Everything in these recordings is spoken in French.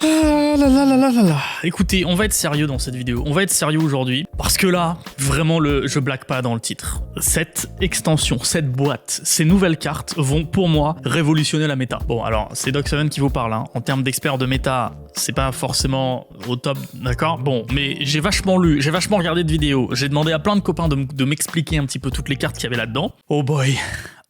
Ah là là là là là là. Écoutez, on va être sérieux dans cette vidéo. On va être sérieux aujourd'hui parce que là, vraiment, je blague pas dans le titre. Cette extension, cette boîte, ces nouvelles cartes vont pour moi révolutionner la méta. Bon, alors c'est Doc7 qui vous parle. Hein. En termes d'expert de méta, c'est pas forcément au top, d'accord? Bon, mais j'ai vachement lu, j'ai vachement regardé de vidéos. J'ai demandé à plein de copains de m'expliquer un petit peu toutes les cartes qu'il y avait là-dedans. Oh boy.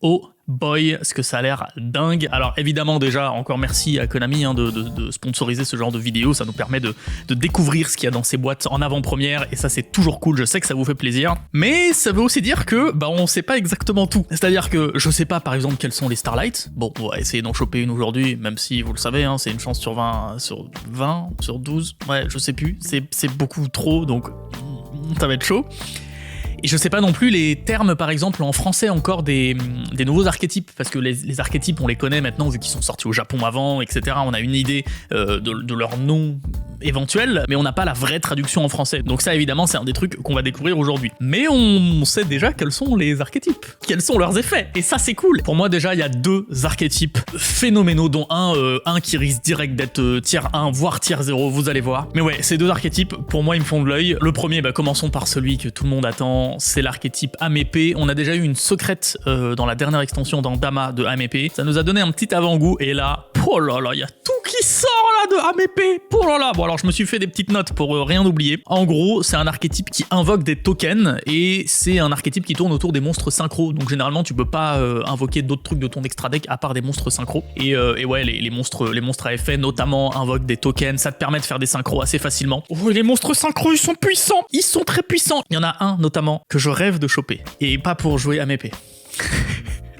Oh boy, ce que ça a l'air dingue. Alors évidemment déjà, encore merci à Konami de sponsoriser ce genre de vidéos, ça nous permet de découvrir ce qu'il y a dans ces boîtes en avant-première, et ça c'est toujours cool, je sais que ça vous fait plaisir. Mais ça veut aussi dire que, on sait pas exactement tout. C'est-à-dire que je sais pas par exemple quels sont les Starlight, bon on va essayer d'en choper une aujourd'hui, même si vous le savez, hein, c'est une chance sur 20, sur 12, ouais je sais plus, c'est beaucoup trop, donc ça va être chaud. Et je sais pas non plus les termes, par exemple, en français encore des nouveaux archétypes, parce que les archétypes, on les connaît maintenant, vu qu'ils sont sortis au Japon avant, etc. On a une idée de leur nom éventuel, mais on n'a pas la vraie traduction en français. Donc ça, évidemment, c'est un des trucs qu'on va découvrir aujourd'hui. Mais on sait déjà quels sont les archétypes, quels sont leurs effets, et ça, c'est cool. Pour moi, déjà, il y a deux archétypes phénoménaux, dont un qui risque direct d'être tier 1, voire tier 0, vous allez voir. Mais ouais, ces deux archétypes, pour moi, ils me font de l'œil. Le premier, commençons par celui que tout le monde attend, c'est l'archétype Amépée. On a déjà eu une secrète dans la dernière extension dans Dama de Amépée. Ça nous a donné un petit avant-goût, et là, oh là là, il y a tout qui sort là de Amépée. Oh là là. Bon alors je me suis fait des petites notes pour rien oublier. En gros, c'est un archétype qui invoque des tokens, et c'est un archétype qui tourne autour des monstres synchro. Donc généralement, tu peux pas invoquer d'autres trucs de ton extra deck à part des monstres synchro. Et ouais, les monstres à effet notamment invoquent des tokens. Ça te permet de faire des synchros assez facilement. Oh, les monstres synchro, ils sont puissants. Ils sont très puissants. Il y en a un notamment que je rêve de choper, et pas pour jouer à Amépée.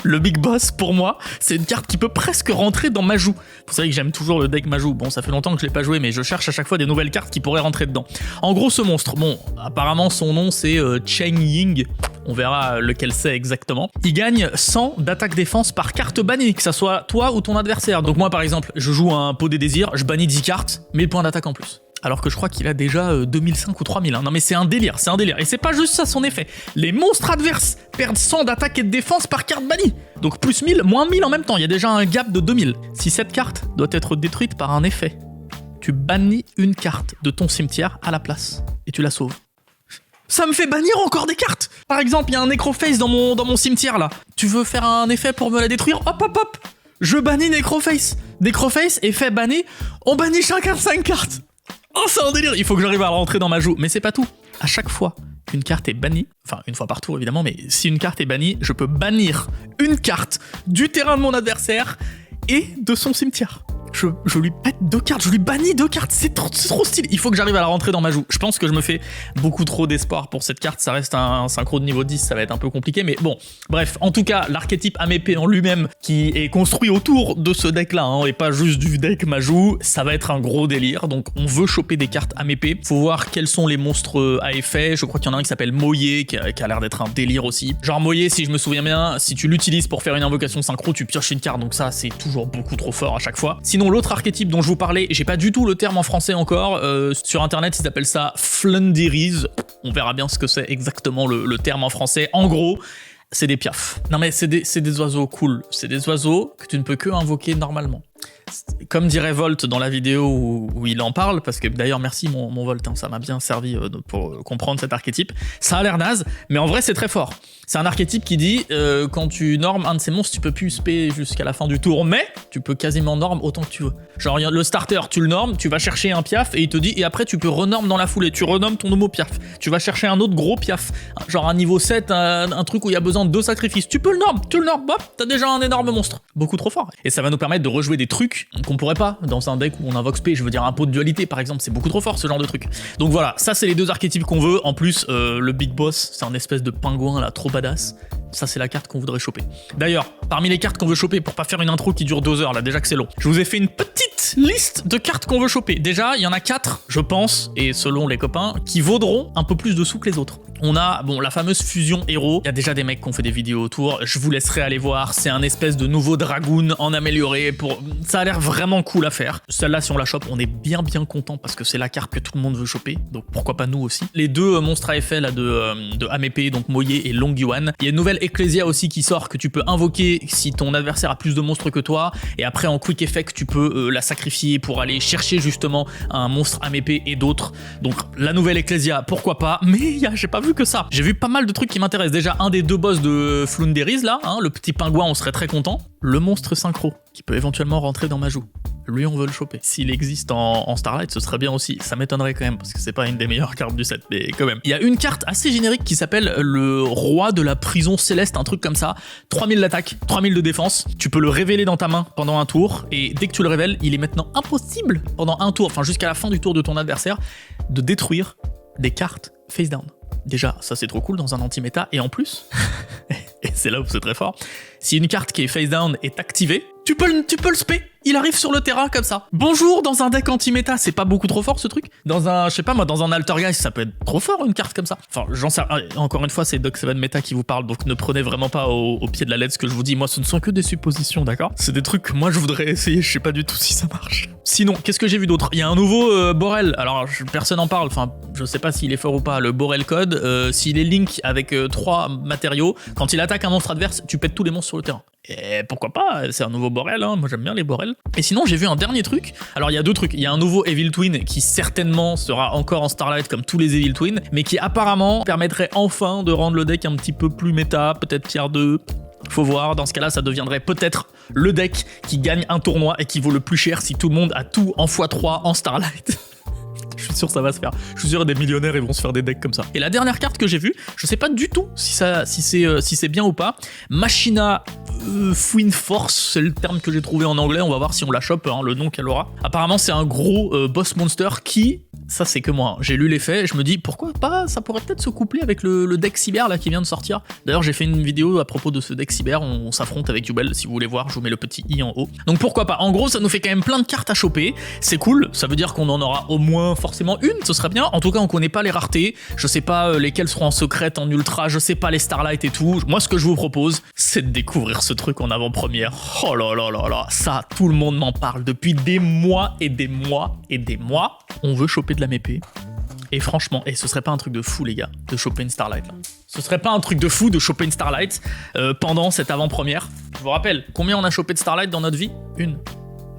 Le Big Boss, pour moi, c'est une carte qui peut presque rentrer dans Majou. Vous savez que j'aime toujours le deck Majou. Bon, ça fait longtemps que je l'ai pas joué, mais je cherche à chaque fois des nouvelles cartes qui pourraient rentrer dedans. En gros, ce monstre, bon, apparemment son nom c'est Cheng Ying. On verra lequel c'est exactement. Il gagne 100 d'attaque-défense par carte bannie, que ça soit toi ou ton adversaire. Donc moi, par exemple, je joue un pot des désirs, je bannis 10 cartes, 1000 points d'attaque en plus. Alors que je crois qu'il a déjà 2005 ou 3000. Hein. Non mais c'est un délire, c'est un délire. Et c'est pas juste ça son effet. Les monstres adverses perdent 100 d'attaque et de défense par carte bannie. Donc plus 1000, moins 1000 en même temps. Il y a déjà un gap de 2000. Si cette carte doit être détruite par un effet, tu bannis une carte de ton cimetière à la place. Et tu la sauves. Ça me fait bannir encore des cartes. Par exemple, il y a un Necroface dans mon cimetière là. Tu veux faire un effet pour me la détruire? Hop hop hop. Je bannis Necroface. Necroface, effet banni. On bannit chacun 5 cartes. Oh, c'est un délire, il faut que j'arrive à rentrer dans ma joue. Mais c'est pas tout. À chaque fois qu'une carte est bannie, enfin une fois par tour évidemment, mais si une carte est bannie, je peux bannir une carte du terrain de mon adversaire et de son cimetière. Je lui pète 2 cartes, je lui bannis 2 cartes, c'est trop stylé. Il faut que j'arrive à la rentrer dans ma joue. Je pense que je me fais beaucoup trop d'espoir pour cette carte, ça reste un synchro de niveau 10, ça va être un peu compliqué, mais bon. Bref, en tout cas, l'archétype Amépée en lui-même, qui est construit autour de ce deck-là, hein, et pas juste du deck Majou, ça va être un gros délire. Donc on veut choper des cartes Amépée. Faut voir quels sont les monstres à effet. Je crois qu'il y en a un qui s'appelle Moyer, qui a l'air d'être un délire aussi. Genre Moyer, si je me souviens bien, si tu l'utilises pour faire une invocation synchro, tu pioches une carte, donc ça c'est toujours beaucoup trop fort à chaque fois. Sinon l'autre archétype dont je vous parlais, j'ai pas du tout le terme en français encore, sur internet ils appellent ça Flunderies, on verra bien ce que c'est exactement le terme en français. En gros, c'est des piafs. Non mais c'est des oiseaux cool, c'est des oiseaux que tu ne peux que invoquer normalement. Comme dirait Volt dans la vidéo où il en parle, parce que d'ailleurs merci mon Volt, hein, ça m'a bien servi pour comprendre cet archétype. Ça a l'air naze, mais en vrai c'est très fort. C'est un archétype qui dit quand tu normes un de ces monstres, tu peux plus spé jusqu'à la fin du tour, mais tu peux quasiment norme autant que tu veux. Genre le starter, tu le normes, tu vas chercher un piaf et il te dit, et après tu peux renorme dans la foulée, tu renommes ton homo piaf. Tu vas chercher un autre gros piaf, genre un niveau 7, un truc où il y a besoin de 2 sacrifices. Tu peux le norme, hop, t'as déjà un énorme monstre. Beaucoup trop fort. Et ça va nous permettre de rejouer des trucs qu'on pourrait pas dans un deck où on invoque spé, je veux dire un pot de dualité par exemple, c'est beaucoup trop fort ce genre de truc. Donc voilà, ça c'est les deux archétypes qu'on veut. En plus, le Big Boss, c'est un espèce de pingouin là, trop badass. Ça c'est la carte qu'on voudrait choper. D'ailleurs, parmi les cartes qu'on veut choper, pour pas faire une intro qui dure 2 heures là, déjà que c'est long, je vous ai fait une petite liste de cartes qu'on veut choper. Déjà, il y en a 4, je pense, et selon les copains, qui vaudront un peu plus de sous que les autres. On a, bon, la fameuse fusion héros. Il y a déjà des mecs qui ont fait des vidéos autour. Je vous laisserai aller voir. C'est un espèce de nouveau Dragoon en amélioré. Ça a l'air vraiment cool à faire. Celle-là, si on la chope, on est bien content parce que c'est la carte que tout le monde veut choper. Donc pourquoi pas nous aussi. Les deux monstres à effet là de Amépée, donc Moyer et Long Yuan. Il y a une nouvelle Ecclesia aussi qui sort que tu peux invoquer si ton adversaire a plus de monstres que toi. Et après en quick effect, tu peux la sacrifier pour aller chercher justement un monstre âme épée et d'autres. Donc la nouvelle Ecclesia, pourquoi pas, mais j'ai pas vu que ça. J'ai vu pas mal de trucs qui m'intéressent. Déjà, un des 2 boss de Flunderis là, hein, le petit pingouin, on serait très content. Le monstre synchro, qui peut éventuellement rentrer dans ma joue. Lui, on veut le choper. S'il existe en Starlight, ce serait bien aussi. Ça m'étonnerait quand même, parce que c'est pas une des meilleures cartes du set, mais quand même. Il y a une carte assez générique qui s'appelle le roi de la prison céleste, un truc comme ça. 3000 d'attaque, 3000 de défense. Tu peux le révéler dans ta main pendant un tour, et dès que tu le révèles, il est maintenant impossible, pendant un tour, enfin jusqu'à la fin du tour de ton adversaire, de détruire des cartes face down. Déjà, ça c'est trop cool dans un anti-méta, et en plus, et c'est là où c'est très fort, si une carte qui est face down est activée, tu peux le spé. Il arrive sur le terrain comme ça. Bonjour, dans un deck anti-méta, c'est pas beaucoup trop fort ce truc? Dans un, je sais pas moi, dans un Altergeist, ça peut être trop fort une carte comme ça. Enfin, j'en sais rien. Encore une fois, c'est Doc 7 méta qui vous parle, donc ne prenez vraiment pas au pied de la lettre ce que je vous dis. Moi, ce ne sont que des suppositions, d'accord? C'est des trucs que moi je voudrais essayer, je sais pas du tout si ça marche. Sinon, qu'est-ce que j'ai vu d'autre? Il y a un nouveau Borel. Alors, personne n'en parle, enfin, je sais pas s'il est fort ou pas, le Borel Code. S'il est link avec 3 matériaux, quand il attaque un monstre adverse, tu pètes tous les monstres sur le terrain. Et pourquoi pas, c'est un nouveau Borel, hein. Moi j'aime bien les Borel. Et sinon j'ai vu un dernier truc, alors il y a 2 trucs, il y a un nouveau Evil Twin qui certainement sera encore en Starlight comme tous les Evil Twin, mais qui apparemment permettrait enfin de rendre le deck un petit peu plus méta, peut-être tier 2, faut voir, dans ce cas-là ça deviendrait peut-être le deck qui gagne un tournoi et qui vaut le plus cher si tout le monde a tout en x3 en Starlight. Je suis sûr que ça va se faire. Je suis sûr que des millionnaires ils vont se faire des decks comme ça. Et la dernière carte que j'ai vue, je sais pas du tout si c'est bien ou pas. Machina Fouine Force, c'est le terme que j'ai trouvé en anglais. On va voir si on la chope, hein, le nom qu'elle aura. Apparemment c'est un gros boss monster qui, ça c'est que moi, j'ai lu l'effet et je me dis pourquoi pas, ça pourrait peut-être se coupler avec le deck cyber là qui vient de sortir. D'ailleurs j'ai fait une vidéo à propos de ce deck cyber, on s'affronte avec Yubel, si vous voulez voir, je vous mets le petit i en haut. Donc pourquoi pas, en gros ça nous fait quand même plein de cartes à choper, c'est cool, ça veut dire qu'on en aura au moins forcément une, ce serait bien. En tout cas on connaît pas les raretés, je sais pas lesquelles seront en secrète, en ultra, je sais pas les Starlight et tout. Moi ce que je vous propose c'est de découvrir ce truc en avant-première. Oh là là là là, ça tout le monde m'en parle depuis des mois et des mois et des mois. On veut choper de la mépée. Et franchement, ce serait pas un truc de fou les gars, de choper une Starlight là. Ce serait pas un truc de fou de choper une Starlight pendant cette avant-première. Je vous rappelle, combien on a chopé de Starlight dans notre vie? Une.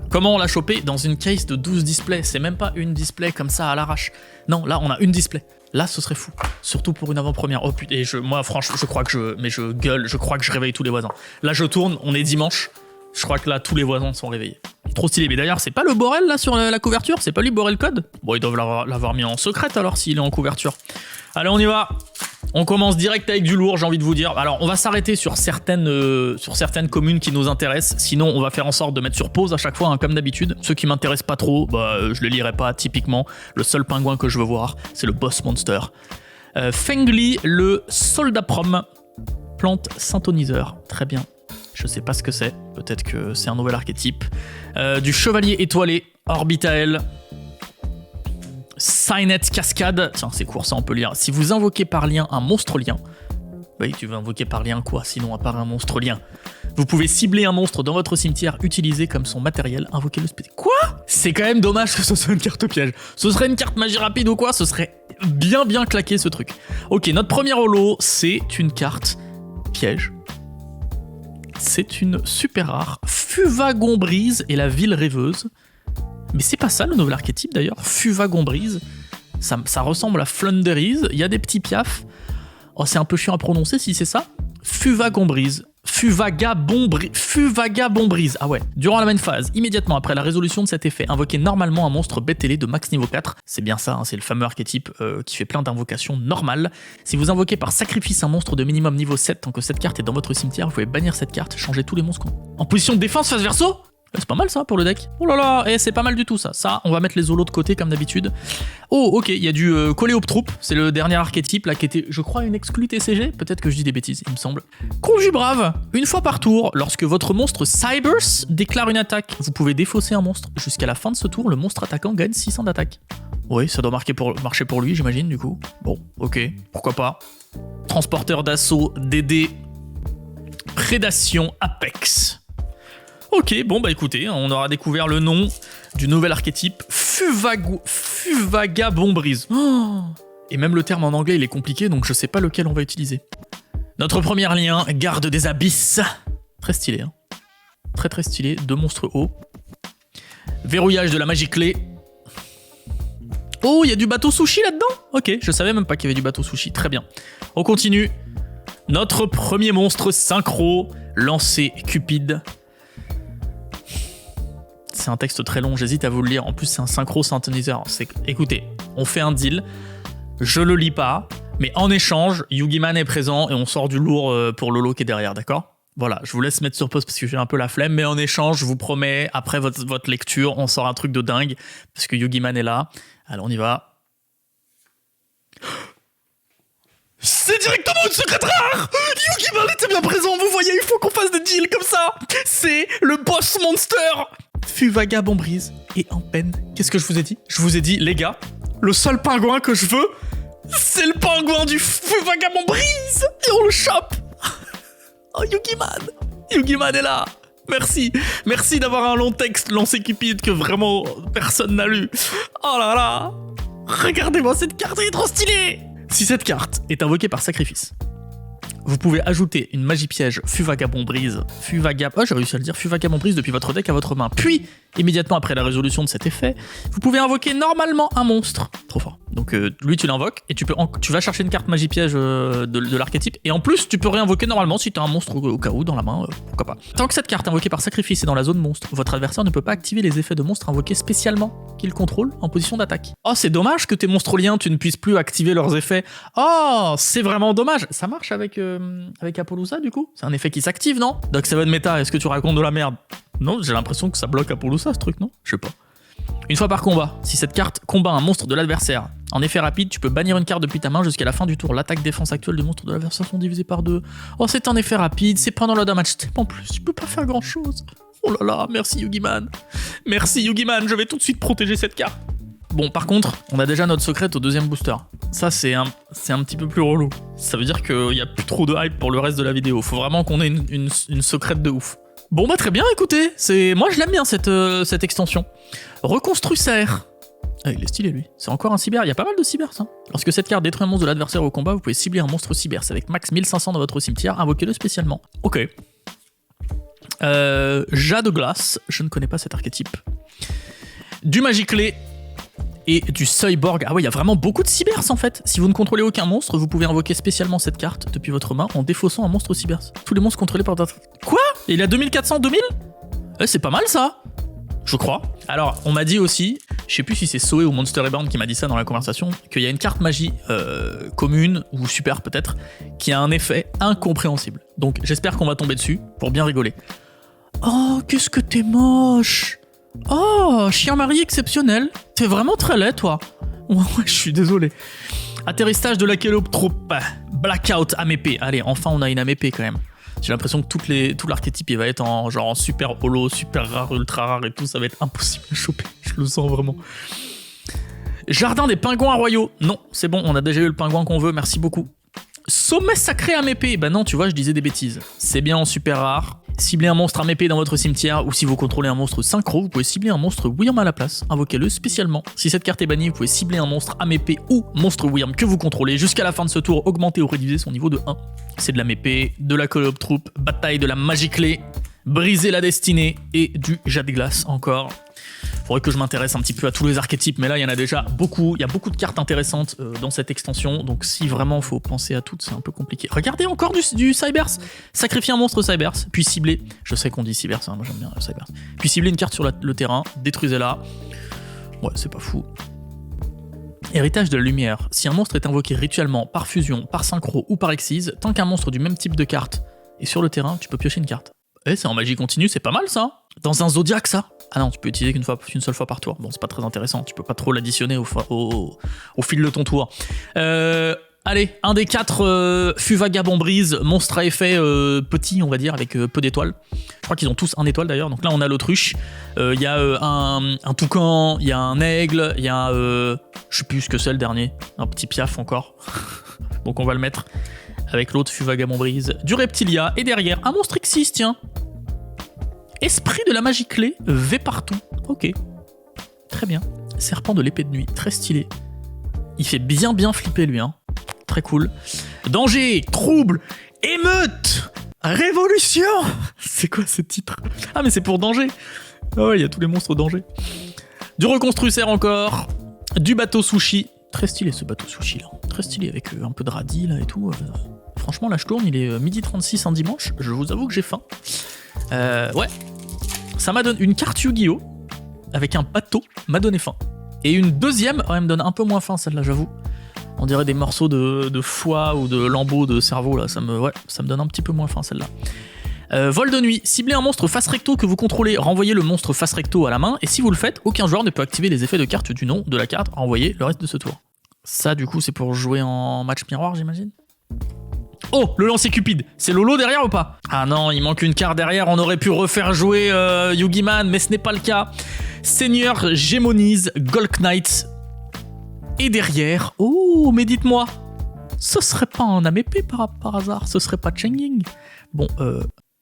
Comment on l'a chopé? Dans une case de 12 displays. C'est même pas une display comme ça à l'arrache. Non, là on a une display. Là ce serait fou. Surtout pour une avant-première. Oh putain, moi franchement, je crois que je gueule, je crois que je réveille tous les voisins. Là je tourne, on est dimanche. Je crois que là, tous les voisins sont réveillés. Trop stylé. Mais d'ailleurs, c'est pas le Borel là sur la couverture? C'est pas lui Borel Code? Bon, ils doivent l'avoir mis en secrète alors s'il est en couverture. Allez, on y va. On commence direct avec du lourd, j'ai envie de vous dire. Alors, on va s'arrêter sur certaines communes qui nous intéressent. Sinon, on va faire en sorte de mettre sur pause à chaque fois, hein, comme d'habitude. Ceux qui m'intéressent pas trop, je les lirai pas. Typiquement, le seul pingouin que je veux voir, c'est le Boss Monster. Fengli, le Soldat Prom. Plante synthoniseur. Très bien. Je sais pas ce que c'est, peut-être que c'est un nouvel archétype. Du Chevalier Étoilé, Orbitael, Signet Cascade. Tiens, c'est court, ça on peut lire. Si vous invoquez par lien un monstre lien, oui, tu veux invoquer par lien quoi, sinon à part un monstre lien. Vous pouvez cibler un monstre dans votre cimetière, utiliser comme son matériel, invoquer le spécial. Quoi? C'est quand même dommage que ce soit une carte piège. Ce serait une carte magie rapide ou quoi? Ce serait bien claqué ce truc. Ok, notre premier holo, c'est une carte piège. C'est une super rare, Fuvagombrise et la ville rêveuse. Mais c'est pas ça le nouvel archétype d'ailleurs, Fuvagombrise. Ça ressemble à Flunderis, il y a des petits piafs. Oh, c'est un peu chiant à prononcer si c'est ça. Fuvagombrise. Fuvagombrise. Ah ouais. Durant la main phase, immédiatement après la résolution de cet effet, invoquez normalement un monstre bêtélé de max niveau 4. C'est bien ça, hein, c'est le fameux archétype qui fait plein d'invocations normales. Si vous invoquez par sacrifice un monstre de minimum niveau 7, tant que cette carte est dans votre cimetière, vous pouvez bannir cette carte, changer tous les monstres en position de défense face verso. C'est pas mal ça pour le deck. Oh là là, et c'est pas mal du tout ça. Ça, on va mettre les holos de côté comme d'habitude. Oh ok, il y a du Coléoptroupe, c'est le dernier archétype là qui était, je crois, une exclue TCG. Peut-être que je dis des bêtises, il me semble. Conjubrave, une fois par tour, lorsque votre monstre Cybers déclare une attaque, vous pouvez défausser un monstre. Jusqu'à la fin de ce tour, le monstre attaquant gagne 600 d'attaque. Oui, ça doit marcher pour lui, j'imagine, du coup. Bon, ok, pourquoi pas. Transporteur d'assaut, DD, Prédation, Apex. Ok, bon bah écoutez, on aura découvert le nom du nouvel archétype Fuvagombrise. Oh, et même le terme en anglais il est compliqué, donc je sais pas lequel on va utiliser. Notre premier lien, Garde des Abysses. Très stylé, hein. Très stylé, 2 monstres hauts. Verrouillage de la magie clé. Oh, il y a du bateau sushi là-dedans? Ok, je savais même pas qu'il y avait du bateau sushi. Très bien. On continue. Notre premier monstre synchro, lancé Cupide. C'est un texte très long, j'hésite à vous le lire. En plus, c'est un synchro synthétiseur. Écoutez, on fait un deal. Je le lis pas, mais en échange, Yugiman est présent et on sort du lourd pour Lolo qui est derrière, d'accord? Voilà, je vous laisse mettre sur pause parce que j'ai un peu la flemme, mais en échange, je vous promets, après votre lecture, on sort un truc de dingue parce que Yugiman est là. Alors on y va. C'est directement une secrète rare! Yugiman était bien présent, vous voyez, il faut qu'on fasse des deals comme ça! C'est le boss monster! Fuvagabond brise et en peine. Qu'est-ce que je vous ai dit? Je vous ai dit, les gars, le seul pingouin que je veux, c'est le pingouin du Fuvagabond brise! Et on le chope! Oh, Yugiman! Yugiman est là! Merci! Merci d'avoir un long texte lancé Cupide que vraiment personne n'a lu. Oh là là! Regardez-moi cette carte, elle est trop stylée! Si cette carte est invoquée par sacrifice, vous pouvez ajouter une magie piège Fuvagabond brise, oh j'ai réussi à le dire, Fuvagabond brise depuis votre deck à votre main. Puis, immédiatement après la résolution de cet effet, vous pouvez invoquer normalement un monstre. Trop fort. Donc lui tu l'invoques et tu vas chercher une carte magie piège de l'archétype et en plus tu peux réinvoquer normalement si tu as un monstre au cas où dans la main, pourquoi pas. Tant que cette carte invoquée par sacrifice est dans la zone monstre, votre adversaire ne peut pas activer les effets de monstres invoqués spécialement qu'il contrôle en position d'attaque. Oh c'est dommage que tes monstres liens tu ne puisses plus activer leurs effets. Oh c'est vraiment dommage. Ça marche avec Apollousa du coup? C'est un effet qui s'active non? Doc Seven Meta, est-ce que tu racontes de la merde? Non, j'ai l'impression que ça bloque Apollousa ce truc non? Je sais pas. Une fois par combat, si cette carte combat un monstre de l'adversaire, en effet rapide, tu peux bannir une carte depuis ta main jusqu'à la fin du tour. L'attaque-défense actuelle du monstre de l'adversaire sont divisées par 2. Oh, c'est un effet rapide, c'est pendant le damage step en plus, tu peux pas faire grand chose. Oh là là, merci Yugiman. Merci Yugiman, je vais tout de suite protéger cette carte. Bon, par contre, on a déjà notre secrète au deuxième booster. Ça, c'est un petit peu plus relou. Ça veut dire qu'il y a plus trop de hype pour le reste de la vidéo. Faut vraiment qu'on ait une secrète de ouf. Bon bah très bien, écoutez, moi je l'aime bien cette extension. Reconstrue serre. Ah, il est stylé lui. C'est encore un cyber, il y a pas mal de cyber ça. Lorsque cette carte détruit un monstre de l'adversaire au combat, vous pouvez cibler un monstre cyber. C'est avec max 1500 dans votre cimetière, invoquez-le spécialement. Ok. Jade glace, je ne connais pas cet archétype. Du Magiclé et du Cyborg. Ah ouais, il y a vraiment beaucoup de cybers en fait. Si vous ne contrôlez aucun monstre, vous pouvez invoquer spécialement cette carte depuis votre main en défaussant un monstre cybers. Tous les monstres contrôlés par votre... Quoi? Il a 2400, 2000? C'est pas mal ça, je crois. Alors, on m'a dit aussi, je sais plus si c'est Zoé ou Monster Reborn qui m'a dit ça dans la conversation, qu'il y a une carte magie commune, ou super peut-être, qui a un effet incompréhensible. Donc j'espère qu'on va tomber dessus pour bien rigoler. Oh, qu'est-ce que t'es moche! Oh, chien marié exceptionnel. T'es vraiment très laid, toi. Ouais, je suis désolé. Atterrissage de la Kéloptrope. Blackout Amépée. Allez, enfin on a une Amépée quand même. J'ai l'impression que tout l'archétype il va être en super holo, super rare, ultra rare et tout. Ça va être impossible à choper. Je le sens vraiment. Jardin des pingouins royaux. Non, c'est bon, on a déjà eu le pingouin qu'on veut, merci beaucoup. Sommet sacré Amépée. Bah non, tu vois, je disais des bêtises. C'est bien en super rare. Ciblez un monstre Amépée dans votre cimetière, ou si vous contrôlez un monstre synchro, vous pouvez cibler un monstre William à la place. Invoquez-le spécialement. Si cette carte est bannie, vous pouvez cibler un monstre Amépée ou monstre William que vous contrôlez. Jusqu'à la fin de ce tour, augmenter ou réduire son niveau de 1. C'est de l'Amépée, de la Kéloptrope, bataille de la magie clé, briser la destinée et du Jade glace encore. Faudrait que je m'intéresse un petit peu à tous les archétypes, mais là il y en a déjà beaucoup, il y a beaucoup de cartes intéressantes dans cette extension, donc si vraiment il faut penser à toutes, c'est un peu compliqué. Regardez encore du Cybers, sacrifier un monstre Cybers, puis cibler, je sais qu'on dit Cybers, hein, moi j'aime bien le Cybers, puis cibler une carte sur le terrain, détruisez-la, ouais c'est pas fou. Héritage de la lumière, si un monstre est invoqué rituellement, par fusion, par synchro ou par excise, tant qu'un monstre du même type de carte est sur le terrain, tu peux piocher une carte. Eh, c'est en magie continue, c'est pas mal ça. Dans un zodiaque ça. Ah non, tu peux utiliser qu'une seule fois par tour. Bon, c'est pas très intéressant, tu peux pas trop l'additionner au fil de ton tour. Allez, un des 4 Fuvagabond brise, monstre à effet petit, on va dire, avec peu d'étoiles. Je crois qu'ils ont tous 1 étoile d'ailleurs. Donc là, on a l'autruche. Il y a un toucan, il y a un aigle, il y a je sais plus ce que c'est le dernier. Un petit piaf encore. Donc on va le mettre avec l'autre Fuvagabond brise. Du reptilia, et derrière, un monstre X6, tiens. Esprit de la magie clé, V partout. Ok. Très bien. Serpent de l'épée de nuit, très stylé. Il fait bien flipper lui, hein. Très cool. Danger, trouble, émeute, révolution. C'est quoi ce titre? Ah mais c'est pour danger. Ah ouais, il y a tous les monstres danger. Du reconstructeur encore. Du bateau sushi. Très stylé ce bateau sushi là. Très stylé avec un peu de radis là et tout. Franchement, là je tourne, il est 12h36 un dimanche. Je vous avoue que j'ai faim. Ouais. Ça m'a donné une carte Yu-Gi-Oh! Avec un bateau, m'a donné faim. Et une deuxième, elle me donne un peu moins faim celle-là, j'avoue. On dirait des morceaux de foie ou de lambeaux de cerveau là. Ça me donne un petit peu moins faim celle-là. Vol de nuit, ciblez un monstre face recto que vous contrôlez, renvoyez le monstre face recto à la main, et si vous le faites, aucun joueur ne peut activer les effets de carte du nom de la carte à renvoyer le reste de ce tour. Ça du coup c'est pour jouer en match miroir j'imagine. Oh, le lancer cupide, c'est Lolo derrière ou pas? Ah non, il manque une carte derrière, on aurait pu refaire jouer Yugi-Man, mais ce n'est pas le cas. Seigneur Gémonise, Golk Knight, et derrière, oh mais dites-moi, ce serait pas un AMP par hasard, ce serait pas Cheng-Ying. Bon,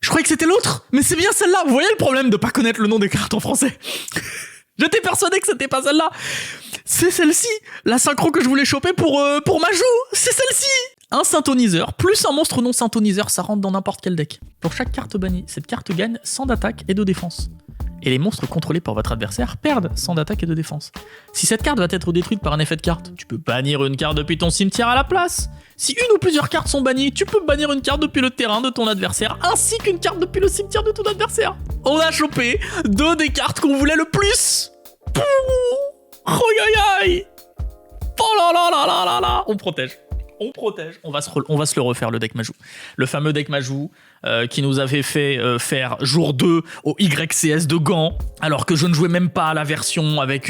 je croyais que c'était l'autre, mais c'est bien celle-là. Vous voyez le problème de pas connaître le nom des cartes en français? J'étais persuadé que c'était pas celle-là. C'est celle-ci, la synchro que je voulais choper pour Majou. C'est celle-ci. Un synthoniseur plus un monstre non synthoniseur, ça rentre dans n'importe quel deck. Pour chaque carte bannie, cette carte gagne 100 d'attaque et de défense. Et les monstres contrôlés par votre adversaire perdent 100 d'attaque et de défense. Si cette carte va être détruite par un effet de carte, tu peux bannir une carte depuis ton cimetière à la place. Si une ou plusieurs cartes sont bannies, tu peux bannir une carte depuis le terrain de ton adversaire, ainsi qu'une carte depuis le cimetière de ton adversaire. On a chopé 2 des cartes qu'on voulait le plus. Pouh, oh là là là là là là. On protège. On va se le refaire, le deck Majou. Le fameux deck Majou qui nous avait fait faire jour 2 au YCS de Gand, alors que je ne jouais même pas à la version avec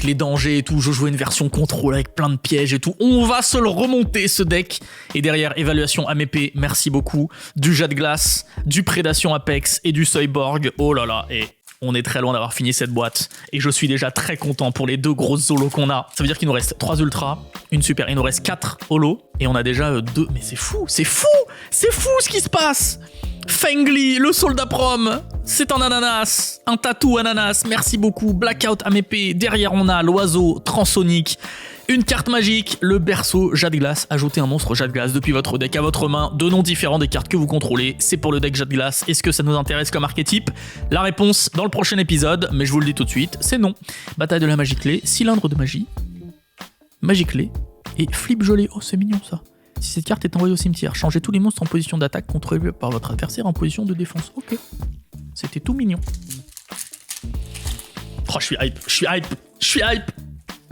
les dangers et tout. Je jouais une version contrôle avec plein de pièges et tout. On va se le remonter, ce deck. Et derrière, évaluation AMP, merci beaucoup. Du jet de glace, du prédation Apex et du Cyborg. Oh là là, et... on est très loin d'avoir fini cette boîte et je suis déjà très content pour les 2 grosses holos qu'on a. Ça veut dire qu'il nous reste 3 ultras, une super, il nous reste 4 holos et on a déjà 2. Mais c'est fou ce qui se passe. Fengli, le soldat prom, c'est un ananas, un tatou ananas, merci beaucoup. Blackout AMP, derrière on a l'oiseau transonique. Une carte magique, le berceau Jade Glace. Ajoutez un monstre Jade Glace depuis votre deck à votre main. 2 noms différents des cartes que vous contrôlez. C'est pour le deck Jade Glace. Est-ce que ça nous intéresse comme archétype? La réponse dans le prochain épisode, mais je vous le dis tout de suite, c'est non. Bataille de la magie clé, cylindre de magie, magie clé et flip gelé. Oh, c'est mignon ça. Si cette carte est envoyée au cimetière, changez tous les monstres en position d'attaque contrôlés par votre adversaire en position de défense. Ok. C'était tout mignon. Oh, je suis hype.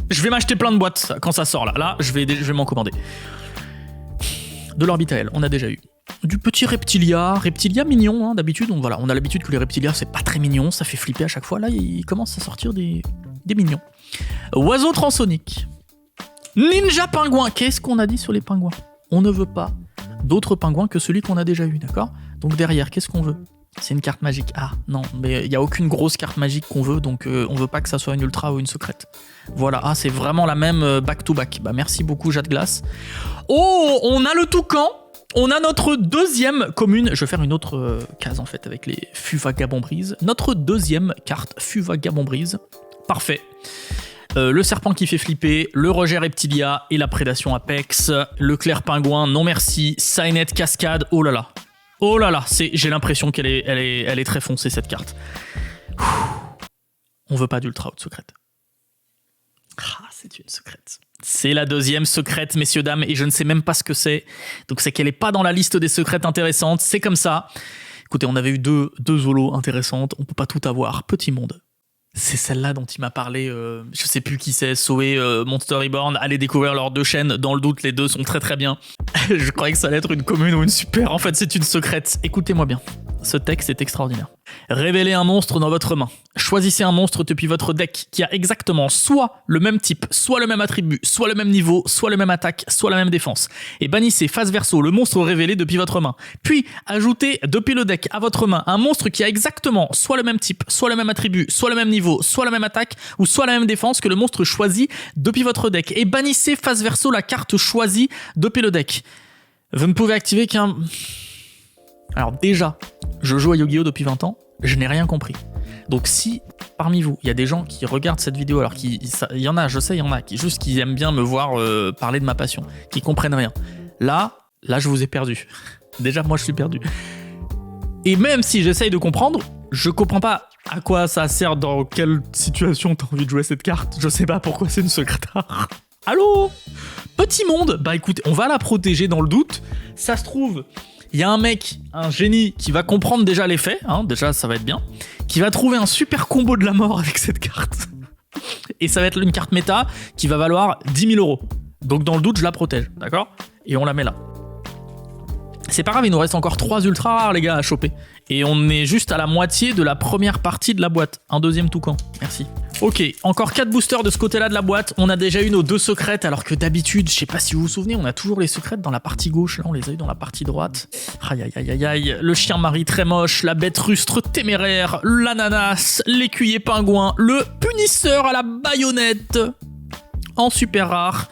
Je vais m'acheter plein de boîtes quand ça sort là. Là, je vais m'en commander. De l'Orbitael, on a déjà eu. Du petit Reptilia mignon, hein, d'habitude. Voilà, on a l'habitude que les Reptilia, c'est pas très mignon, ça fait flipper à chaque fois. Là, il commence à sortir des mignons. Oiseau transonique. Ninja pingouin. Qu'est-ce qu'on a dit sur les pingouins? On ne veut pas d'autres pingouins que celui qu'on a déjà eu, d'accord? Donc derrière, qu'est-ce qu'on veut? C'est une carte magique. Ah non, mais il n'y a aucune grosse carte magique qu'on veut, donc on veut pas que ça soit une ultra ou une secrète. Voilà, ah c'est vraiment la même back-to-back. Bah merci beaucoup, Jade Glace. Oh, on a le toucan. On a notre deuxième commune. Je vais faire une autre case en fait avec les Fuvagabond Brise. Notre deuxième carte, Fuvagabond Brise. Parfait. Le serpent qui fait flipper, le rejet reptilia et la prédation Apex, le clair pingouin, non merci, Signet cascade, oh là là. Oh là là, j'ai l'impression qu'elle est très foncée cette carte. On veut pas d'ultra haute secrète. Ah, c'est une secrète. C'est la deuxième secrète, messieurs, dames, et je ne sais même pas ce que c'est. Donc c'est qu'elle est pas dans la liste des secrètes intéressantes, c'est comme ça. Écoutez, on avait eu deux holos intéressantes, on peut pas tout avoir. Petit monde. C'est celle-là dont il m'a parlé, je sais plus qui c'est, Zoé, Monster Reborn, allez découvrir leurs 2 chaînes, dans le doute les 2 sont très très bien. Je croyais que ça allait être une commune ou une super, en fait c'est une secrète. Écoutez-moi bien, ce texte est extraordinaire. Révélez un monstre dans votre main. Choisissez un monstre depuis votre deck qui a exactement soit le même type, soit le même attribut, soit le même niveau, soit le même attaque, soit la même défense. Et bannissez face verso le monstre révélé depuis votre main. Puis ajoutez depuis le deck à votre main un monstre qui a exactement soit le même type, soit le même attribut, soit le même niveau, soit la même attaque ou soit la même défense que le monstre choisi depuis votre deck. Et bannissez face verso la carte choisie depuis le deck. Vous ne pouvez activer qu'un... Alors déjà, je joue à Yu-Gi-Oh depuis 20 ans, je n'ai rien compris. Donc si parmi vous, il y a des gens qui regardent cette vidéo, alors il y en a, je sais, il y en a qui aiment bien me voir parler de ma passion, qui comprennent rien. Là, je vous ai perdu. Déjà, moi, je suis perdu. Et même si j'essaye de comprendre, je comprends pas À quoi ça sert? Dans quelle situation t'as envie de jouer cette carte? Je sais pas pourquoi c'est une secrète rare. Allô? Petit monde. Bah écoute, on va la protéger dans le doute. Ça se trouve, il y a un mec, un génie, qui va comprendre déjà les faits, hein, déjà ça va être bien, qui va trouver un super combo de la mort avec cette carte. Et ça va être une carte méta qui va valoir 10 000 euros. Donc dans le doute, je la protège, d'accord? Et on la met là. C'est pas grave, il nous reste encore 3 ultra rares, les gars, à choper. Et on est juste à la moitié de la première partie de la boîte. Un deuxième toucan, merci. Ok, encore 4 boosters de ce côté-là de la boîte. On a déjà eu nos 2 secrètes, alors que d'habitude, je sais pas si vous vous souvenez, on a toujours les secrètes dans la partie gauche. Là, on les a eu dans la partie droite. Aïe, aïe, aïe, aïe, aïe. Le chien Marie très moche, la bête rustre téméraire, l'ananas, l'écuyer pingouin, le punisseur à la baïonnette. En super rare.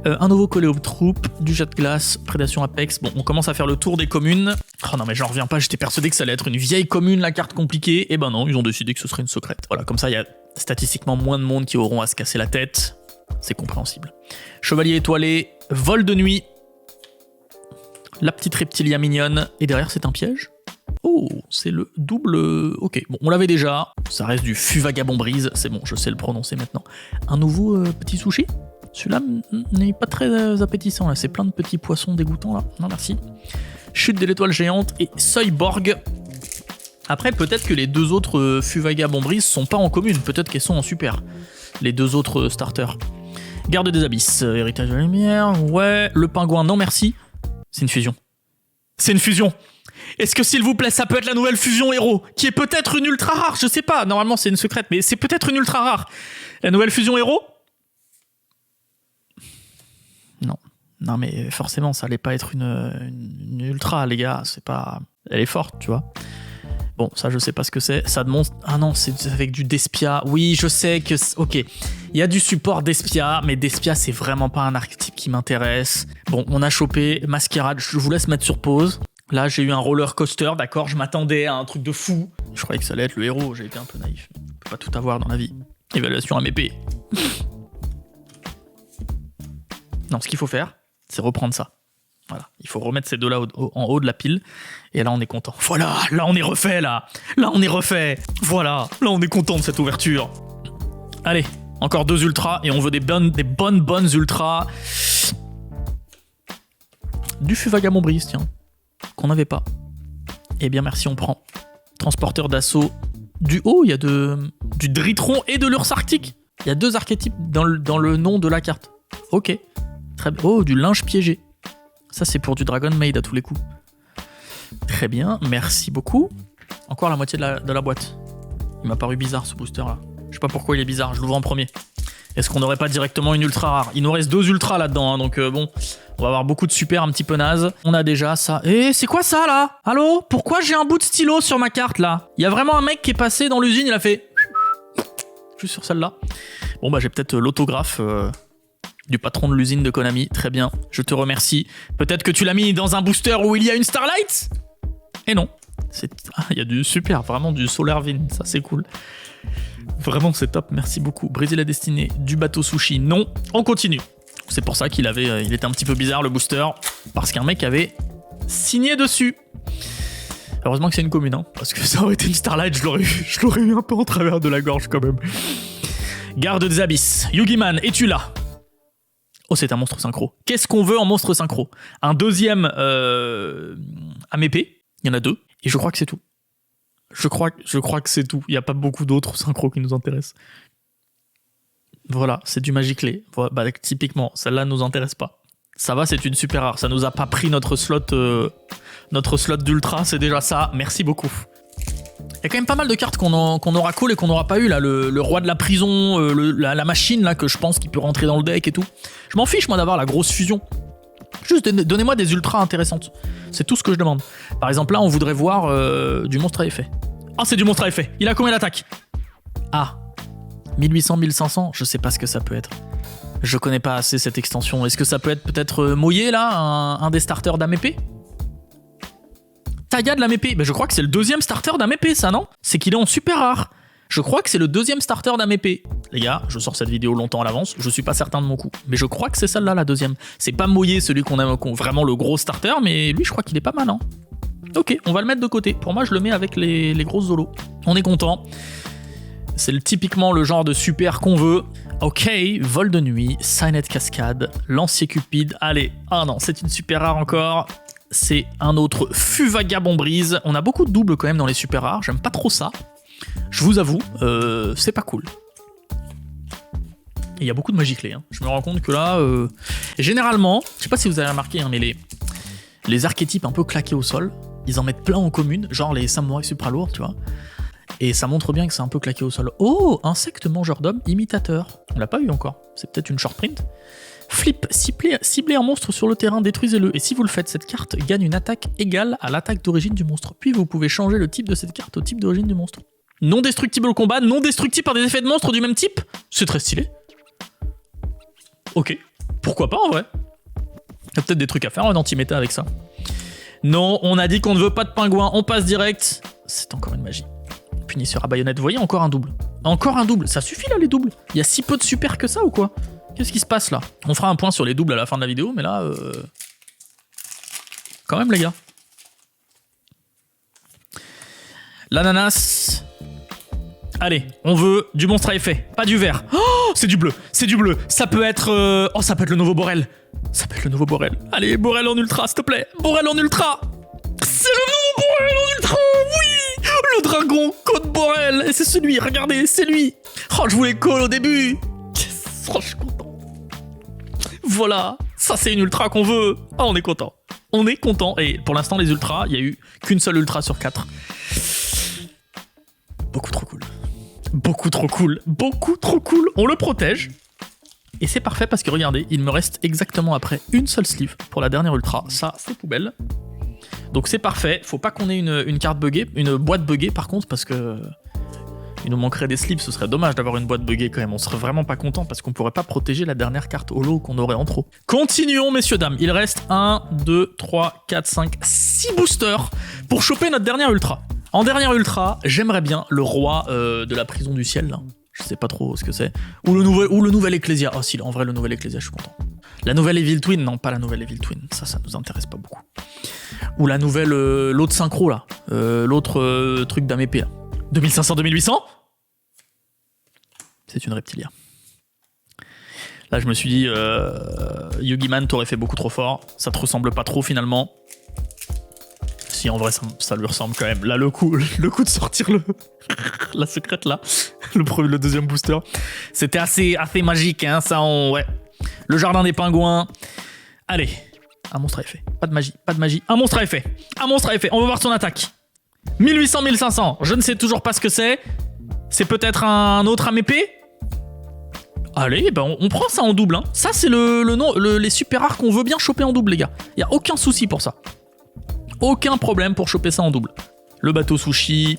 Un nouveau Coléoptroupe, du jet de glace, prédation Apex. Bon, on commence à faire le tour des communes. Oh non, mais j'en reviens pas, j'étais persuadé que ça allait être une vieille commune, la carte compliquée. Et ben non, ils ont décidé que ce serait une secrète. Voilà, comme ça, il y a statistiquement moins de monde qui auront à se casser la tête. C'est compréhensible. Chevalier étoilé, vol de nuit, la petite reptilia mignonne. Et derrière, c'est un piège. Oh, c'est le double... Ok, bon, on l'avait déjà. Ça reste du Fuvagabond brise. C'est bon, je sais le prononcer maintenant. Un nouveau petit sushi. Celui-là n'est pas très appétissant, là. C'est plein de petits poissons dégoûtants, là. Non, merci. Chute de l'étoile géante et Soyborg. Après, peut-être que les 2 autres Fuvagabond brise sont pas en commune. Peut-être qu'elles sont en super. Les 2 autres starters. Garde des abysses. Héritage de la lumière. Ouais. Le pingouin, non merci. C'est une fusion. C'est une fusion. Est-ce que, s'il vous plaît, ça peut être la nouvelle fusion héros, qui est peut-être une ultra rare? Je sais pas. Normalement, c'est une secrète, mais c'est peut-être une ultra rare. La nouvelle fusion héros? Non. Non, mais forcément, ça allait pas être une ultra, les gars. C'est pas... Elle est forte, tu vois. Bon, ça, je sais pas ce que c'est. Ça demande... Ah non, c'est avec du Despia. Oui, je sais que... Ok. Il y a du support Despia, mais Despia, c'est vraiment pas un archétype qui m'intéresse. Bon, on a chopé Masquerade. Je vous laisse mettre sur pause. Là, j'ai eu un roller coaster, d'accord? Je m'attendais à un truc de fou. Je croyais que ça allait être le héros. J'ai été un peu naïf. On peut pas tout avoir dans la vie. Évaluation MEP. Non, ce qu'il faut faire, c'est reprendre ça. Voilà, il faut remettre ces 2-là en haut de la pile. Et là, on est content. Voilà, là, on est refait, là. Là, on est refait. Voilà, là, on est content de cette ouverture. Allez, encore 2 ultras. Et on veut des bonnes ultras. Du Fuvagabond brise, tiens. Qu'on n'avait pas. Eh bien, merci, on prend. Transporteur d'assaut. Du haut, il y a du Dritron et de l'Urs Arctique. Il y a 2 archétypes dans le nom de la carte. Ok. Très bien. Oh, du linge piégé. Ça, c'est pour du Dragon Maid à tous les coups. Très bien, merci beaucoup. Encore la moitié de la boîte. Il m'a paru bizarre, ce booster-là. Je sais pas pourquoi il est bizarre, je l'ouvre en premier. Est-ce qu'on n'aurait pas directement une ultra rare? Il nous reste 2 ultras là-dedans, hein, donc bon, on va avoir beaucoup de super un petit peu naze. On a déjà ça. Eh, c'est quoi ça, là? Allô? Pourquoi j'ai un bout de stylo sur ma carte, là? Il y a vraiment un mec qui est passé dans l'usine, il a fait... Juste sur celle-là. Bon, bah, j'ai peut-être l'autographe... du patron de l'usine de Konami, très bien, je te remercie. Peut-être que tu l'as mis dans un booster où il y a une Starlight? Et non, il y a du super, vraiment du Solar Wind, ça c'est cool. Vraiment c'est top, merci beaucoup. Briser la destinée du bateau sushi, non, on continue. C'est pour ça il était un petit peu bizarre le booster, parce qu'un mec avait signé dessus. Heureusement que c'est une commune, hein, parce que ça aurait été une Starlight, je l'aurais eu un peu en travers de la gorge quand même. Garde des abysses, Yugiman, es-tu là? Oh, c'est un monstre synchro. Qu'est-ce qu'on veut en monstre synchro? Un deuxième Amépée. Il y en a 2. Et je crois que c'est tout. Je crois que c'est tout. Il n'y a pas beaucoup d'autres synchros qui nous intéressent. Voilà, c'est du Magiclé. Voilà, bah, typiquement, celle-là ne nous intéresse pas. Ça va, c'est une super rare. Ça nous a pas pris notre slot d'ultra. C'est déjà ça. Merci beaucoup. Il y a quand même pas mal de cartes qu'on aura call et qu'on n'aura pas eu là. Le roi de la prison, la machine là que je pense qu'il peut rentrer dans le deck et tout. Je m'en fiche moi d'avoir la grosse fusion. Juste donnez-moi des ultras intéressantes. C'est tout ce que je demande. Par exemple là on voudrait voir du monstre à effet. Ah c'est du monstre à effet. Il a combien d'attaques? Ah 1800, 1500, je sais pas ce que ça peut être. Je connais pas assez cette extension. Est-ce que ça peut être peut-être Moyer là, un des starters d'Amépée? Taya de la Mépée, ben je crois que c'est le deuxième starter d'Amépée, ça, non? C'est qu'il est en super rare. Je crois que c'est le deuxième starter d'Amépée. Les gars, je sors cette vidéo longtemps à l'avance, je suis pas certain de mon coup. Mais je crois que c'est celle-là, la deuxième. C'est pas Moyer, celui qu'on a vraiment le gros starter, mais lui, je crois qu'il est pas mal, hein. Ok, on va le mettre de côté. Pour moi, je le mets avec les grosses zolos. On est content. C'est typiquement le genre de super qu'on veut. Ok, vol de nuit, Signet Cascade, Lancier Cupide. Allez, ah non, c'est une super rare encore. C'est un autre Fût Vagabond Brise. On a beaucoup de doubles quand même dans les super rares. J'aime pas trop ça. Je vous avoue, c'est pas cool. Il y a beaucoup de magie clé. Hein. Je me rends compte que là, généralement, je sais pas si vous avez remarqué, hein, mais les archétypes un peu claqués au sol, ils en mettent plein en commune, genre les samouraïs supra lourds, tu vois. Et ça montre bien que c'est un peu claqué au sol. Oh, insecte mangeur d'hommes imitateur. On l'a pas eu encore. C'est peut-être une short print. Flip, ciblez un monstre sur le terrain, détruisez-le. Et si vous le faites, cette carte gagne une attaque égale à l'attaque d'origine du monstre. Puis vous pouvez changer le type de cette carte au type d'origine du monstre. Non destructible au combat, non destructible par des effets de monstres du même type. C'est très stylé. Ok, pourquoi pas en vrai. Il y a peut-être des trucs à faire en anti-méta avec ça. Non, on a dit qu'on ne veut pas de pingouin, on passe direct. C'est encore une magie. Punisseur à baïonnette, vous voyez, encore un double. Encore un double, ça suffit là les doubles. Il y a si peu de super que ça ou quoi? Qu'est-ce qui se passe là? On fera un point sur les doubles à la fin de la vidéo, mais là... Quand même les gars. L'ananas... Allez, on veut du monstre à effet, pas du vert. Oh, c'est du bleu, c'est du bleu. Ça peut être... Oh, ça peut être le nouveau Borel. Ça peut être le nouveau Borel. Allez, Borel en ultra, s'il te plaît. Borel en ultra. C'est le nouveau Borel en ultra, oui. Le dragon, Code Borel. Et c'est celui, regardez, c'est lui. Oh, je voulais call au début. Yes. Oh, je suis content. Voilà, ça c'est une ultra qu'on veut. Ah, on est content. On est content. Et pour l'instant, les ultras, il n'y a eu qu'une seule ultra sur 4. Beaucoup trop cool. Beaucoup trop cool. Beaucoup trop cool. On le protège. Et c'est parfait parce que regardez, il me reste exactement après une seule sleeve pour la dernière ultra. Ça, c'est poubelle. Donc c'est parfait. Faut pas qu'on ait une carte buggée, une boîte buggée par contre, parce que il nous manquerait des sleeves. Ce serait dommage d'avoir une boîte buggée quand même. On serait vraiment pas content parce qu'on pourrait pas protéger la dernière carte holo qu'on aurait en trop. Continuons, messieurs, dames. Il reste 1, 2, 3, 4, 5, 6 boosters pour choper notre dernière ultra. En dernière ultra, j'aimerais bien le roi de la prison du ciel, là. Je sais pas trop ce que c'est. Ou le nouvel Ecclesia. Oh si, en vrai, le nouvel Ecclesia, je suis content. La nouvelle Evil Twin, non, pas la nouvelle Evil Twin. Ça nous intéresse pas beaucoup. Ou la nouvelle, l'autre synchro, là. L'autre truc d'AMP, là. 2500, 2800 ? C'est une reptilia. Là, je me suis dit, Yugiman, t'aurais fait beaucoup trop fort. Ça te ressemble pas trop, finalement. Si, en vrai, ça lui ressemble quand même. Là, le coup de sortir la secrète, là, le deuxième booster, c'était assez magique, hein, ça, ouais. Le jardin des pingouins. Allez, un monstre à effet. Pas de magie. Un monstre à effet. On va voir son attaque. 1800, 1500. Je ne sais toujours pas ce que c'est. C'est peut-être un autre AMP. Allez, ben on prend ça en double, hein. Ça, c'est les super rares qu'on veut bien choper en double, les gars. Y a aucun souci pour ça. Aucun problème pour choper ça en double. Le bateau sushi.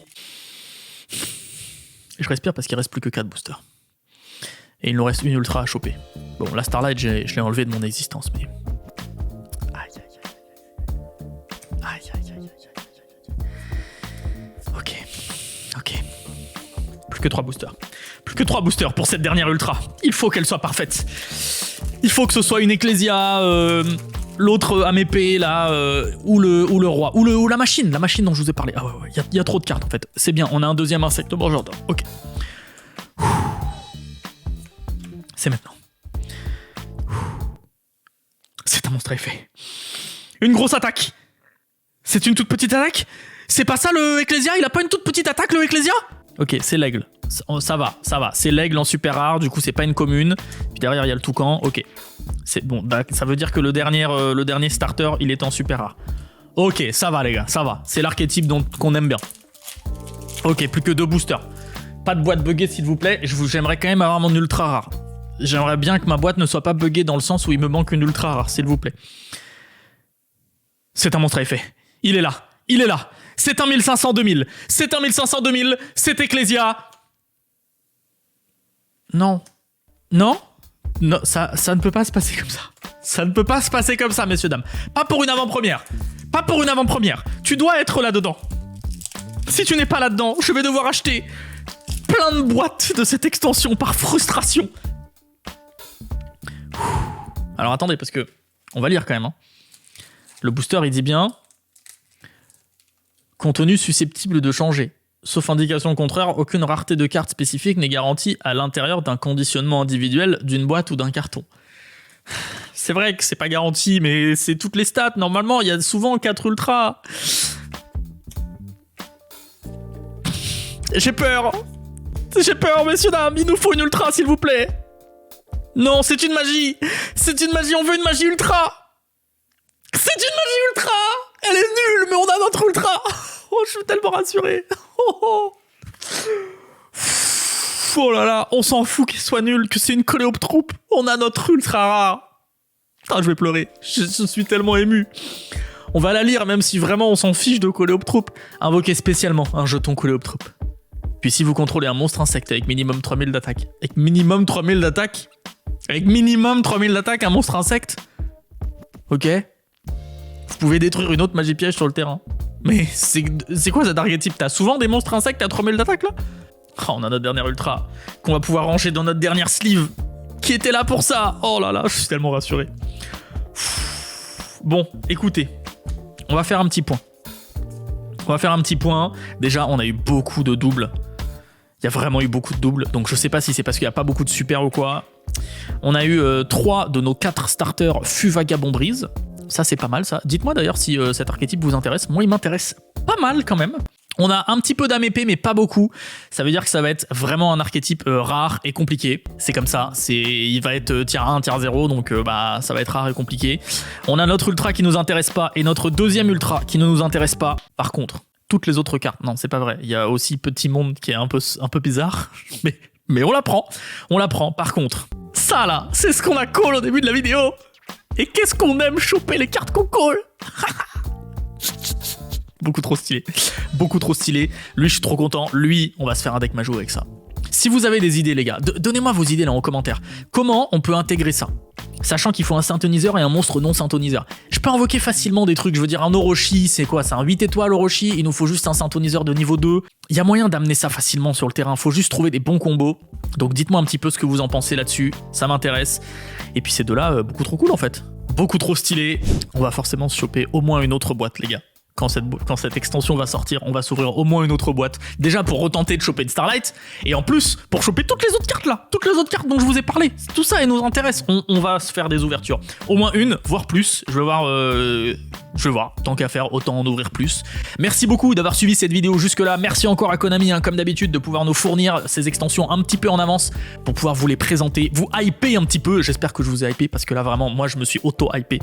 Je respire parce qu'il reste plus que 4 boosters. Et il nous reste une ultra à choper. Bon, la Starlight, je l'ai enlevée de mon existence, mais... Aïe. Ok. Plus que 3 boosters. Plus que 3 boosters pour cette dernière ultra. Il faut qu'elle soit parfaite. Il faut que ce soit une Ecclesia... l'autre AMP là, ou le roi, ou la machine dont je vous ai parlé. Ah ouais, il y a trop de cartes en fait. C'est bien, on a un deuxième insecte mangeur d'hommes. Ok. C'est maintenant. C'est un monstre à effet. Une grosse attaque. C'est une toute petite attaque. C'est pas ça le Ecclesia? Il a pas une toute petite attaque le Ecclesia? Ok, c'est l'aigle. Ça va. C'est l'aigle en super rare, du coup c'est pas une commune. Puis derrière il y a le toucan, ok. C'est bon, ça veut dire que le dernier starter, il est en super rare. Ok, ça va les gars, ça va. C'est l'archétype qu'on aime bien. Ok, plus que 2 boosters. Pas de boîte buggée s'il vous plaît. J'aimerais quand même avoir mon ultra rare. J'aimerais bien que ma boîte ne soit pas buggée dans le sens où il me manque une ultra rare, s'il vous plaît. C'est un monstre à effet. Il est là. C'est un 1500 2000. C'est un 1500 2000. C'est Ecclesia. Non, ça ne peut pas se passer comme ça. Ça ne peut pas se passer comme ça, messieurs, dames. Pas pour une avant-première. Tu dois être là-dedans. Si tu n'es pas là-dedans, je vais devoir acheter plein de boîtes de cette extension par frustration. Alors attendez, parce que on va lire quand même. Hein. Le booster, il dit bien... Contenu susceptible de changer. Sauf indication contraire, aucune rareté de carte spécifique n'est garantie à l'intérieur d'un conditionnement individuel d'une boîte ou d'un carton. C'est vrai que c'est pas garanti, mais c'est toutes les stats. Normalement, il y a souvent 4 ultras. J'ai peur. J'ai peur, messieurs, dames. Il nous faut une ultra, s'il vous plaît. Non, c'est une magie. C'est une magie. On veut une magie ultra. C'est une magie ultra. Elle est nulle, mais on a notre ultra. Oh, je suis tellement rassuré. Oh là là, on s'en fout qu'il soit nul, que c'est une coléoptroupe. On a notre ultra rare. Putain, je vais pleurer. Je suis tellement ému. On va la lire, même si vraiment on s'en fiche de coléoptroupe. Invoquez spécialement un jeton coléoptroupe. Puis si vous contrôlez un monstre insecte avec minimum 3000 d'attaque. Avec minimum 3000 d'attaque. Avec minimum 3000 d'attaque, un monstre insecte. Ok. Vous pouvez détruire une autre magie piège sur le terrain. Mais c'est quoi cet archétype? T'as souvent des monstres insectes à 3000 d'attaque là? Oh, on a notre dernière ultra qu'on va pouvoir ranger dans notre dernière sleeve qui était là pour ça. Oh là là, je suis tellement rassuré. Bon, écoutez, on va faire un petit point. Déjà, on a eu beaucoup de doubles. Il y a vraiment eu beaucoup de doubles, donc je sais pas si c'est parce qu'il n'y a pas beaucoup de super ou quoi. On a eu 3 de nos 4 starters fut Vagabond Brise. Ça, c'est pas mal, ça. Dites-moi d'ailleurs si cet archétype vous intéresse. Moi, il m'intéresse pas mal quand même. On a un petit peu d'âme épée, mais pas beaucoup. Ça veut dire que ça va être vraiment un archétype rare et compliqué. C'est comme ça. Il va être tier 1, tier 0, donc ça va être rare et compliqué. On a notre ultra qui nous intéresse pas et notre deuxième ultra qui ne nous intéresse pas. Par contre, toutes les autres cartes, non, c'est pas vrai. Il y a aussi Petit Monde qui est un peu bizarre, mais on la prend. On la prend. Par contre, ça là, c'est ce qu'on a call au début de la vidéo. Et qu'est-ce qu'on aime choper les cartes qu'on call. Beaucoup trop stylé. Beaucoup trop stylé. Lui, je suis trop content. Lui, on va se faire un deck Majo avec ça. Si vous avez des idées, les gars, donnez-moi vos idées là en commentaire. Comment on peut intégrer ça? Sachant qu'il faut un synthoniseur et un monstre non synthoniseur. Je peux invoquer facilement des trucs. Je veux dire, un Orochi, c'est quoi? C'est un 8 étoiles Orochi. Il nous faut juste un synthoniseur de niveau 2. Il y a moyen d'amener ça facilement sur le terrain. Faut juste trouver des bons combos. Donc dites-moi un petit peu ce que vous en pensez là-dessus. Ça m'intéresse. Et puis ces deux-là, beaucoup trop cool en fait. Beaucoup trop stylé. On va forcément se choper au moins une autre boîte, les gars. Quand cette extension va sortir, on va s'ouvrir au moins une autre boîte. Déjà pour retenter de choper une Starlight, et en plus pour choper toutes les autres cartes là, toutes les autres cartes dont je vous ai parlé. Tout ça, elle nous intéresse. On va se faire des ouvertures. Au moins une, voire plus. Je vais voir. Tant qu'à faire, autant en ouvrir plus. Merci beaucoup d'avoir suivi cette vidéo jusque-là. Merci encore à Konami, comme d'habitude, de pouvoir nous fournir ces extensions un petit peu en avance pour pouvoir vous les présenter, vous hyper un petit peu. J'espère que je vous ai hypé parce que là vraiment, moi je me suis auto-hypé.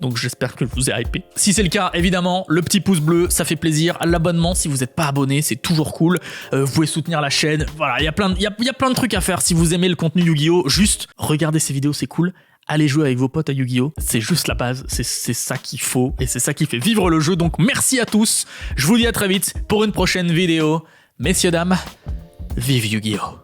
Donc j'espère que je vous ai hypé. Si c'est le cas, évidemment, le petit pouce bleu, ça fait plaisir. L'abonnement, si vous n'êtes pas abonné, c'est toujours cool. Vous pouvez soutenir la chaîne. Voilà, il y a plein de trucs à faire si vous aimez le contenu Yu-Gi-Oh! Juste regardez ces vidéos, c'est cool. Allez jouer avec vos potes à Yu-Gi-Oh! C'est juste la base, c'est ça qu'il faut et c'est ça qui fait vivre le jeu. Donc merci à tous. Je vous dis à très vite pour une prochaine vidéo. Messieurs, dames, vive Yu-Gi-Oh!